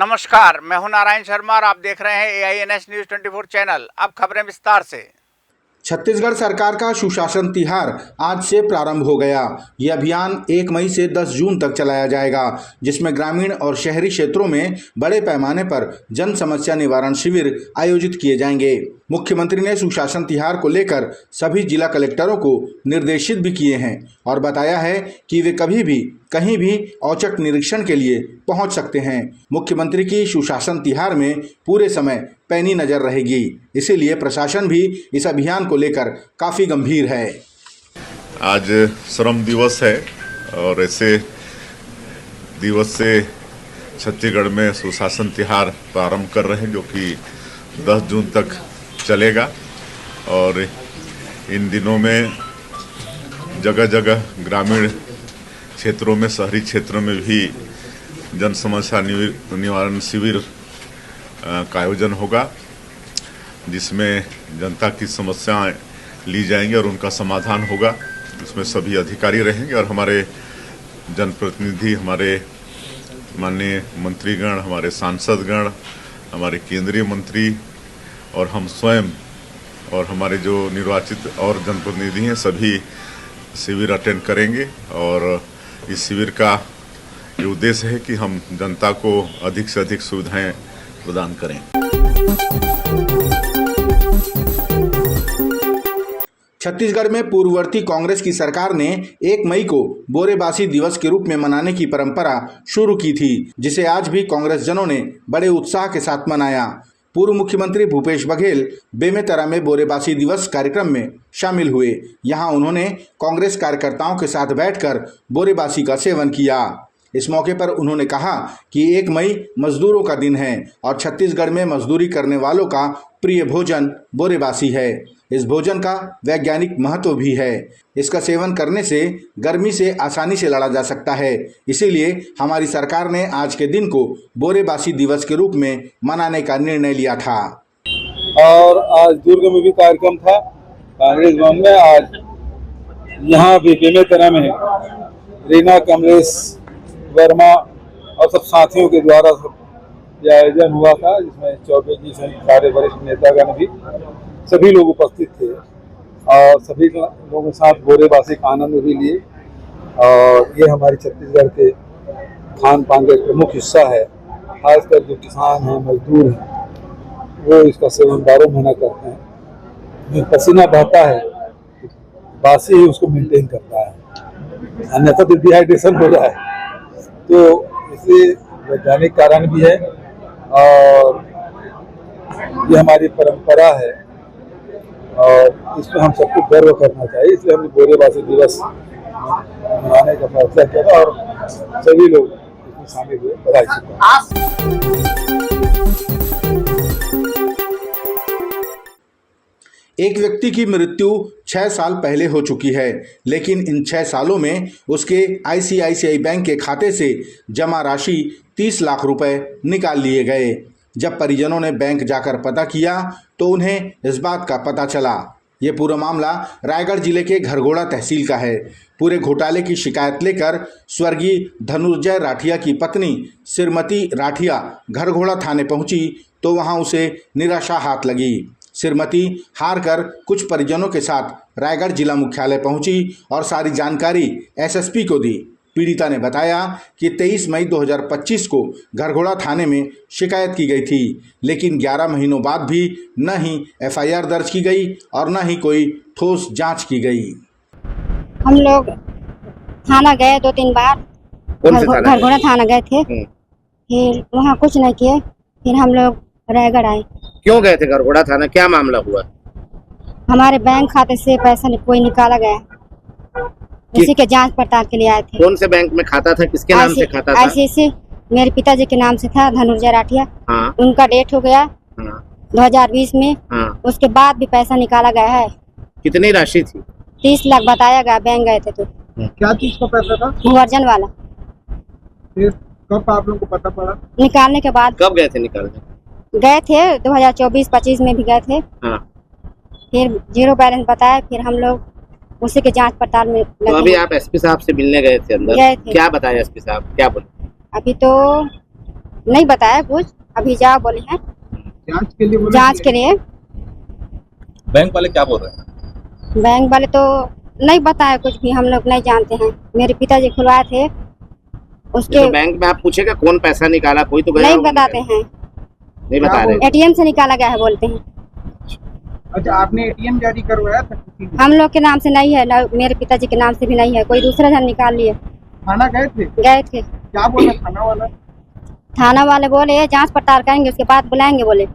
नमस्कार, मैं हूं नारायण शर्मा और आप देख रहे हैं AINS न्यूज़ 24 चैनल। अब खबरें विस्तार से। छत्तीसगढ़ सरकार का सुशासन तिहार आज से प्रारंभ हो गया। यह अभियान 1 मई से 10 जून तक चलाया जाएगा, जिसमें ग्रामीण और शहरी क्षेत्रों में बड़े पैमाने पर जन समस्या निवारण शिविर आयोजित किए जाएंगे। मुख्यमंत्री ने सुशासन तिहार को लेकर सभी जिला कलेक्टरों को निर्देशित भी किए हैं और बताया है कि वे कभी भी कहीं भी औचक निरीक्षण के लिए पहुंच सकते हैं। मुख्यमंत्री की सुशासन तिहार में पूरे समय पैनी नजर रहेगी, इसीलिए प्रशासन भी इस अभियान को लेकर काफी गंभीर है। आज श्रम दिवस है और ऐसे दिवस से छत्तीसगढ़ में सुशासन तिहार प्रारंभ कर रहे हैं, जो कि 10 जून तक चलेगा। और इन दिनों में जगह जगह ग्रामीण क्षेत्रों में, शहरी क्षेत्रों में भी जन समस्या निवारण शिविर का आयोजन होगा, जिसमें जनता की समस्याएं ली जाएंगी और उनका समाधान होगा। इसमें सभी अधिकारी रहेंगे और हमारे जनप्रतिनिधि, हमारे माननीय मंत्रीगण, हमारे सांसदगण, हमारे केंद्रीय मंत्री और हम स्वयं और हमारे जो निर्वाचित और जनप्रतिनिधि हैं, सभी शिविर अटेंड करेंगे। और इस शिविर का ये उद्देश्य है कि हम जनता को अधिक से अधिक सुविधाएं प्रदान करें। छत्तीसगढ़ में पूर्ववर्ती कांग्रेस की सरकार ने 1 मई को बोरेबासी दिवस के रूप में मनाने की परंपरा शुरू की थी, जिसे आज भी कांग्रेस जनों ने बड़े उत्साह के साथ मनाया। पूर्व मुख्यमंत्री भूपेश बघेल बेमेतरा में बोरेबासी दिवस कार्यक्रम में शामिल हुए। यहां उन्होंने कांग्रेस कार्यकर्ताओं के साथ बैठकर बोरेबासी का सेवन किया। इस मौके पर उन्होंने कहा कि 1 मई मजदूरों का दिन है और छत्तीसगढ़ में मजदूरी करने वालों का प्रिय भोजन बोरेबासी है। इस भोजन का वैज्ञानिक महत्व भी है। इसका सेवन करने से गर्मी से आसानी से लड़ा जा सकता है, इसीलिए हमारी सरकार ने आज के दिन को बोरेबासी दिवस के रूप में मनाने का निर्णय लिया था। और आज दुर्ग में भी कार्यक्रम था कांग्रेस भवन में। आज यहाँ भी बेमेतरा में रीना, कमलेश वर्मा और सब साथियों के द्वारा यह आयोजन हुआ था, जिसमें चौबे जी सहित सारे वरिष्ठ नेतागण भी सभी लोग उपस्थित थे और सभी लोगों के साथ बोरेबासी का आनंद भी लिए। और ये हमारे छत्तीसगढ़ के खान पान का एक प्रमुख हिस्सा है। खासकर जो किसान हैं, मजदूर हैं, वो इसका सेवन 12 महीना करते हैं। जो पसीना बहता है, बासी ही उसको मेंटेन करता है, अन्यथा तो डिहाइड्रेशन हो रहा है। तो इसलिए वैज्ञानिक कारण भी है और ये हमारी परंपरा है और इसमें हम सबको गर्व करना चाहिए। इसलिए हमने बोरेबासी दिवस मनाने का फैसला किया और सभी लोग इसमें शामिल हुए। बधाई। एक व्यक्ति की मृत्यु 6 साल पहले हो चुकी है, लेकिन इन 6 सालों में उसके ICICI बैंक के खाते से जमा राशि 30 लाख रुपए निकाल लिए गए। जब परिजनों ने बैंक जाकर पता किया तो उन्हें इस बात का पता चला। ये पूरा मामला रायगढ़ जिले के घरघोड़ा तहसील का है। पूरे घोटाले की शिकायत लेकर स्वर्गीय धनुर्जय राठिया की पत्नी श्रीमती राठिया घरघोड़ा थाने पहुंची तो वहां उसे निराशा हाथ लगी। श्रीमती हार कर कुछ परिजनों के साथ रायगढ़ जिला मुख्यालय पहुंची और सारी जानकारी SSP को दी। पीड़िता ने बताया कि 23 मई 2025 को घरघोड़ा थाने में शिकायत की गई थी, लेकिन 11 महीनों बाद भी न ही FIR दर्ज की गई और न ही कोई ठोस जांच की गई। हम लोग थाना गए 2-3 बार, घरघोड़ा थाना गए थे, फिर वहाँ कुछ नहीं किए। फिर हम लोग रायगढ़ आए। क्यों गए थे घरघोड़ा थाना, क्या मामला हुआ? हमारे बैंक खाते से पैसा कोई निकाला गया, उसी के जांच पड़ताल के लिए आए थे। कौन से बैंक में खाता था, किसके नाम से खाता था? ICICI मेरे पिताजी के नाम से था, धनुर्जय राठिया। हाँ। उनका डेट हो गया 2020 में। हाँ। उसके बाद भी पैसा निकाला गया है। कितनी राशि थी? 30 लाख बताया गया। बैंक गए थे तो क्या चीज का पैसा था? भूअर्जन वाला। फिर कब आप लोगों को पता पड़ा? निकालने के बाद। कब गए थे निकालने? गए थे 2024-25 में भी गए थे। हाँ। फिर 0 बैलेंस बताया, फिर हम लोग उसी के जांच पड़ताल में तो अभी आप SP साहब से मिलने गए थे अंदर? गए थे। क्या बताया SP साहब, क्या बोले? अभी तो नहीं बताया कुछ, अभी जाओ बोले हैं जांच के लिए बोले जांच के लिए। बैंक वाले क्या बोल रहे हैं? बैंक वाले तो नहीं बताया कुछ भी, हम लोग नहीं जानते हैं। मेरे पिताजी खुलवाए थे उसके, तो बैंक में आप पूछेगा कौन पैसा निकाला, कोई तो गया नहीं होगा बताते हैं। नहीं बता रहे। एटीएम से निकाला गया है बोलते हैं। अच्छा, आपने एटीएम जारी करवाया था किसी ने? हम लोग के नाम से नहीं है ना, मेरे पिताजी के नाम से भी नहीं है, कोई दूसरा जन निकाल लिए। थाना गए थे? गए थे। क्या बोला थाना वाला? थाना वाले बोले जांच पड़ताल करेंगे, उसके बाद बुलाएंगे बोले।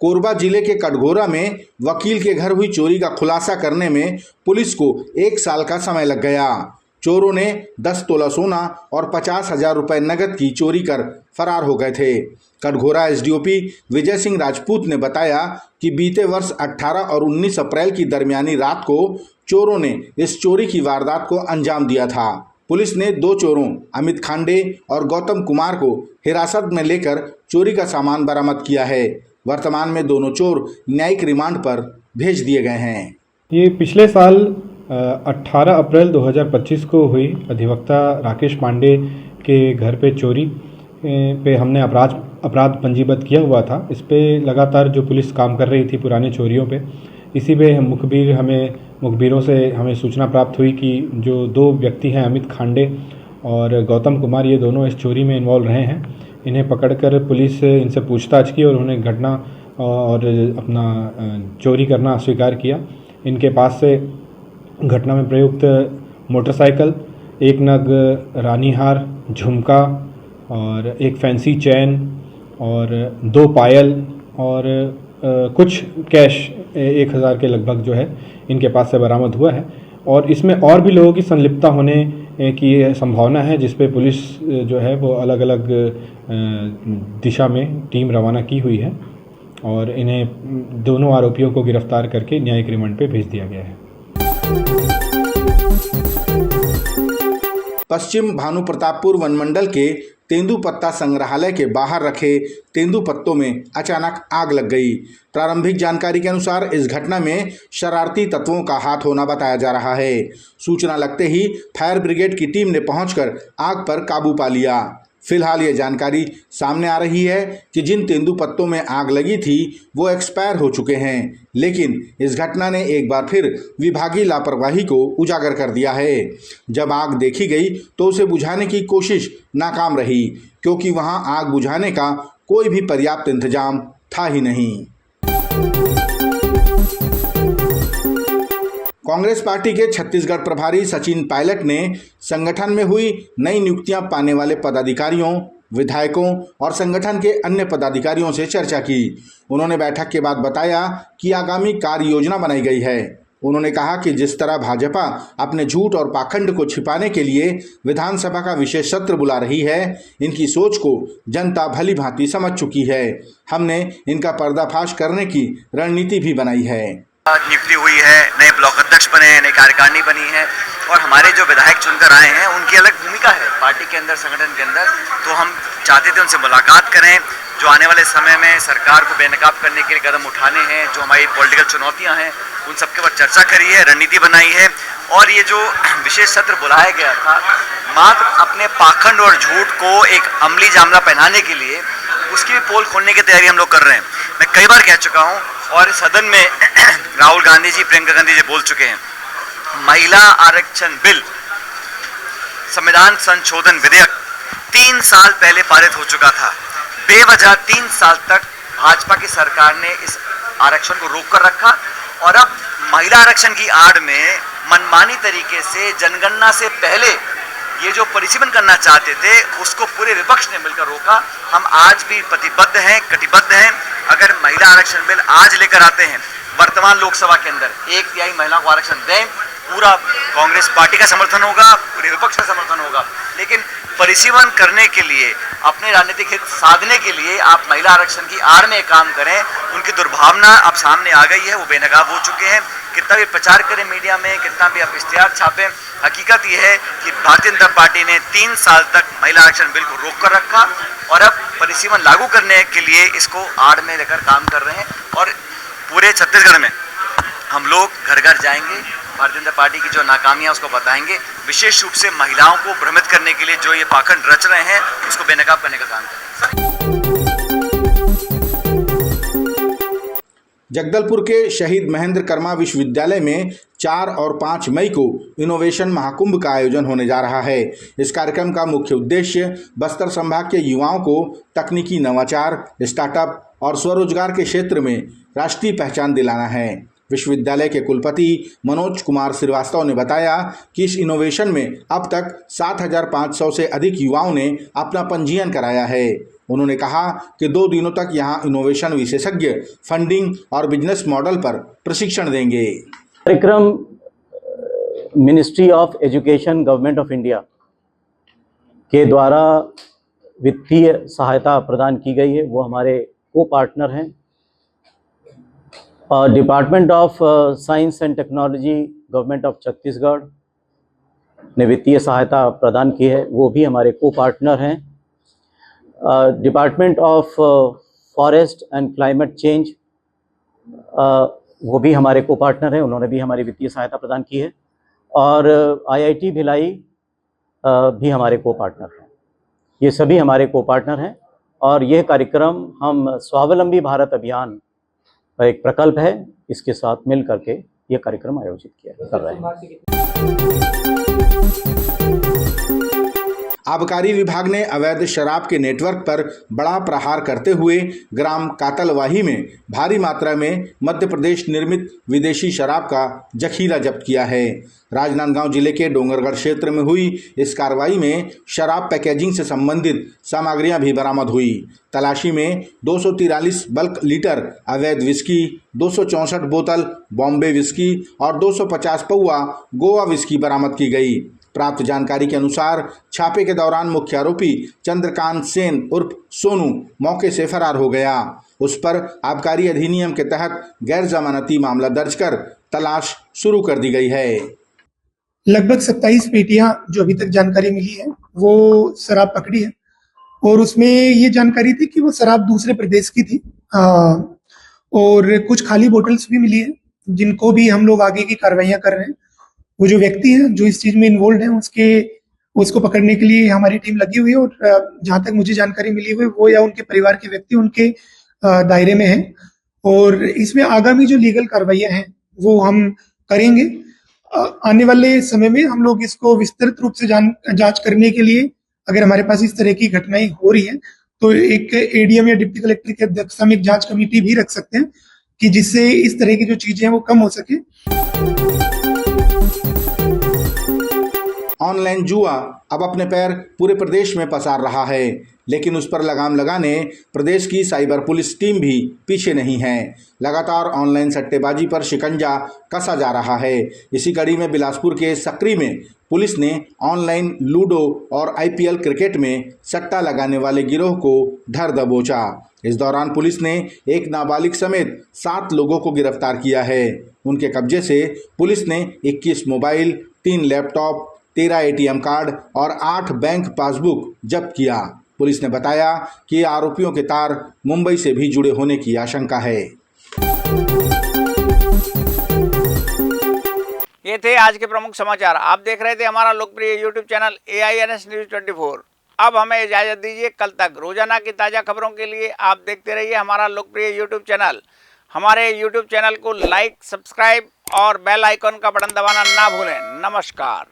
कोरबा जिले के कटघोरा में वकील के घर हुई चोरी का खुलासा करने में पुलिस को 1 साल का समय लग गया। चोरों ने 10 तोला सोना और 50,000 रुपए नकद की चोरी कर फरार हो गए थे। कटघोरा एसडीओपी विजय सिंह राजपूत ने बताया कि बीते वर्ष 18 और 19 अप्रैल की दरमियानी रात को चोरों ने इस चोरी की वारदात को अंजाम दिया था। पुलिस ने 2 चोरों अमित खांडे और गौतम कुमार को हिरासत में लेकर चोरी का सामान बरामद किया है। वर्तमान में दोनों चोर न्यायिक रिमांड पर भेज दिए गए हैं। ये पिछले साल 18 अप्रैल 2025 को हुई अधिवक्ता राकेश पांडे के घर पे चोरी पे हमने अपराध पंजीबद्ध किया हुआ था। इस पे लगातार जो पुलिस काम कर रही थी पुराने चोरियों पे, इसी पे मुखबिरों से हमें सूचना प्राप्त हुई कि जो 2 व्यक्ति हैं अमित खांडे और गौतम कुमार, ये दोनों इस चोरी में इन्वॉल्व रहे हैं। इन्हें पकड़कर पुलिस इनसे पूछताछ की और उन्हें घटना और अपना चोरी करना स्वीकार किया। इनके पास से घटना में प्रयुक्त मोटरसाइकिल, 1 नग रानी हार, झुमका और एक फैंसी चैन और 2 पायल और कुछ कैश 1,000 के लगभग जो है इनके पास से बरामद हुआ है। और इसमें और भी लोगों की संलिप्तता होने की संभावना है, जिस पे पुलिस जो है वो अलग अलग दिशा में टीम रवाना की हुई है और इन्हें दोनों आरोपियों को गिरफ्तार करके न्यायिक रिमांड पे भेज दिया गया है। पश्चिम भानुप्रतापपुर वनमंडल के तेंदुपत्ता संग्रहालय के बाहर रखे तेंदुपत्तों में अचानक आग लग गई। प्रारंभिक जानकारी के अनुसार इस घटना में शरारती तत्वों का हाथ होना बताया जा रहा है। सूचना लगते ही फायर ब्रिगेड की टीम ने पहुंचकर आग पर काबू पा लिया। फिलहाल ये जानकारी सामने आ रही है कि जिन तेंदुपत्तों में आग लगी थी वो एक्सपायर हो चुके हैं, लेकिन इस घटना ने एक बार फिर विभागीय लापरवाही को उजागर कर दिया है। जब आग देखी गई तो उसे बुझाने की कोशिश नाकाम रही, क्योंकि वहां आग बुझाने का कोई भी पर्याप्त इंतजाम था ही नहीं। कांग्रेस पार्टी के छत्तीसगढ़ प्रभारी सचिन पायलट ने संगठन में हुई नई नियुक्तियां पाने वाले पदाधिकारियों, विधायकों और संगठन के अन्य पदाधिकारियों से चर्चा की। उन्होंने बैठक के बाद बताया कि आगामी कार्य योजना बनाई गई है। उन्होंने कहा कि जिस तरह भाजपा अपने झूठ और पाखंड को छिपाने के लिए विधानसभा का विशेष सत्र बुला रही है, इनकी सोच को जनता भली भांति समझ चुकी है। हमने इनका पर्दाफाश करने की रणनीति भी बनाई है। नियुक्ति हुई है, नए ब्लॉक अध्यक्ष बने हैं, नई कार्यकारिणी बनी है और हमारे जो विधायक चुनकर आए हैं उनकी अलग भूमिका है पार्टी के अंदर, संगठन के अंदर। तो हम चाहते थे उनसे मुलाकात करें, जो आने वाले समय में सरकार को बेनकाब करने के लिए कदम उठाने हैं, जो हमारी पॉलिटिकल चुनौतियां हैं उन सब के ऊपर चर्चा करी है, रणनीति बनाई है। और ये जो विशेष सत्र बुलाया गया था मात्र अपने पाखंड और झूठ को एक अमली जामला पहनाने के लिए, उसकी भी पोल खोलने की तैयारी हम लोग कर रहे हैं। मैं कई बार कह चुका हूँ और सदन में राहुल गांधी जी, प्रियंका गांधी जी बोल चुके हैं, महिला आरक्षण बिल, संविधान संशोधन विधेयक 3 साल पहले पारित हो चुका था। बेवजह 3 साल तक भाजपा की सरकार ने इस आरक्षण को रोक कर रखा और अब महिला आरक्षण की आड़ में मनमानी तरीके से जनगणना से पहले ये जो परिसीमन करना चाहते थे उसको पूरे विपक्ष ने मिलकर रोका। हम आज भी प्रतिबद्ध हैं, कटिबद्ध हैं। अगर महिला आरक्षण बिल आज लेकर आते हैं वर्तमान लोकसभा के अंदर 1/3 महिलाओं को आरक्षण दें, पूरा कांग्रेस पार्टी का समर्थन होगा, पूरे विपक्ष का समर्थन होगा। लेकिन परिसीमन करने के लिए, अपने राजनीतिक हित साधने के लिए आप महिला आरक्षण की आड़ में काम करें। उनकी दुर्भावना अब सामने आ गई है, वो बेनकाब हो चुके हैं। कितना भी प्रचार करें मीडिया में, कितना भी आप इश्तिहार छापें, हकीकत यह है कि भारतीय जनता पार्टी ने 3 साल तक महिला आरक्षण बिल को रोक कर रखा और अब परिसीमन लागू करने के लिए इसको आड़ में लेकर काम कर रहे हैं। और पूरे छत्तीसगढ़ में हम लोग घर घर जाएंगे, भारतीय जनता पार्टी की जो नाकामियां उसको बताएंगे, विशेष रूप से महिलाओं को भ्रमित करने के लिए जो ये पाखंड रच रहे हैं उसको बेनकाब करने का काम करेंगे। जगदलपुर के शहीद महेंद्र कर्मा विश्वविद्यालय में 4 और 5 मई को इनोवेशन महाकुंभ का आयोजन होने जा रहा है। इस कार्यक्रम का मुख्य उद्देश्य बस्तर संभाग के युवाओं को तकनीकी नवाचार, स्टार्टअप और स्वरोजगार के क्षेत्र में राष्ट्रीय पहचान दिलाना है। विश्वविद्यालय के कुलपति मनोज कुमार श्रीवास्तव ने बताया कि इस इनोवेशन में अब तक 7,500 से अधिक युवाओं ने अपना पंजीयन कराया है। उन्होंने कहा कि 2 दिनों तक यहां इनोवेशन विशेषज्ञ फंडिंग और बिजनेस मॉडल पर प्रशिक्षण देंगे। कार्यक्रम ministry of education government of India के द्वारा वित्तीय सहायता प्रदान की गई है। वो हमारे को पार्टनर हैं। Department of science and technology government of Chhattisgarh ने वित्तीय सहायता प्रदान की है, वो भी हमारे को पार्टनर हैं। Department of forest and climate change वो भी हमारे को पार्टनर हैं, उन्होंने भी हमारी वित्तीय सहायता प्रदान की है। और IIT भिलाई भी हमारे को पार्टनर हैं। ये सभी हमारे को पार्टनर हैं और यह कार्यक्रम हम स्वावलंबी भारत अभियान का एक प्रकल्प है, इसके साथ मिल करके ये कार्यक्रम आयोजित कर रहे हैं। आबकारी विभाग ने अवैध शराब के नेटवर्क पर बड़ा प्रहार करते हुए ग्राम कातलवाही में भारी मात्रा में मध्य प्रदेश निर्मित विदेशी शराब का जखीरा जब्त किया है। राजनांदगांव जिले के डोंगरगढ़ क्षेत्र में हुई इस कार्रवाई में शराब पैकेजिंग से संबंधित सामग्रियां भी बरामद हुई। तलाशी में 243 बल्क लीटर अवैध विस्की, 264 बोतल बॉम्बे विस्की और 250 पौवा गोवा विस्की बरामद की गई। प्राप्त जानकारी के अनुसार छापे के दौरान मुख्य आरोपी चंद्रकांत सेन उर्फ सोनू मौके से फरार हो गया। उस पर आबकारी अधिनियम के तहत गैर जमानती मामला दर्ज कर तलाश शुरू कर दी गई है। लगभग 27 पेटियां जो अभी तक जानकारी मिली है वो शराब पकड़ी है और उसमें ये जानकारी थी कि वो शराब दूसरे प्रदेश की थी। और कुछ खाली बोतल्स भी मिली है जिनको भी हम लोग आगे की कार्रवाइयां कर रहे हैं। वो जो व्यक्ति है जो इस चीज में इन्वॉल्व है उसको पकड़ने के लिए हमारी टीम लगी हुई है और जहां तक मुझे जानकारी मिली हुई वो या उनके परिवार के व्यक्ति उनके दायरे में है और इसमें आगामी जो लीगल कार्रवाइयां हैं वो हम करेंगे। आने वाले समय में हम लोग इसको विस्तृत रूप से जांच करने के लिए अगर हमारे पास इस तरह की घटनाएं हो रही है तो एक ADM या डिप्टी कलेक्टर की अध्यक्षता में एक जांच कमेटी भी रख सकते हैं कि जिससे इस तरह की जो चीजें हैं वो कम हो सके। ऑनलाइन जुआ अब अपने पैर पूरे प्रदेश में पसार रहा है, लेकिन उस पर लगाम लगाने प्रदेश की साइबर पुलिस टीम भी पीछे नहीं है। लगातार ऑनलाइन सट्टेबाजी पर शिकंजा कसा जा रहा है। इसी कड़ी में बिलासपुर के सकरी में पुलिस ने ऑनलाइन लूडो और IPL क्रिकेट में सट्टा लगाने वाले गिरोह को धर दबोचा। इस दौरान पुलिस ने एक नाबालिग समेत 7 लोगों को गिरफ्तार किया है। उनके कब्जे से पुलिस ने 21 मोबाइल, 3 लैपटॉप, 13 ATM कार्ड और 8 बैंक पासबुक जब्त किया। पुलिस ने बताया कि आरोपियों के तार मुंबई से भी जुड़े होने की आशंका है। ये थे आज के प्रमुख समाचार। आप देख रहे थे हमारा लोकप्रिय YouTube चैनल AINS News 24। अब हमें इजाजत दीजिए। कल तक रोजाना की ताज़ा खबरों के लिए आप देखते रहिए हमारा लोकप्रिय YouTube चैनल। हमारे YouTube चैनल को लाइक, सब्सक्राइब और बेल आइकॉन का बटन दबाना ना भूलें। नमस्कार।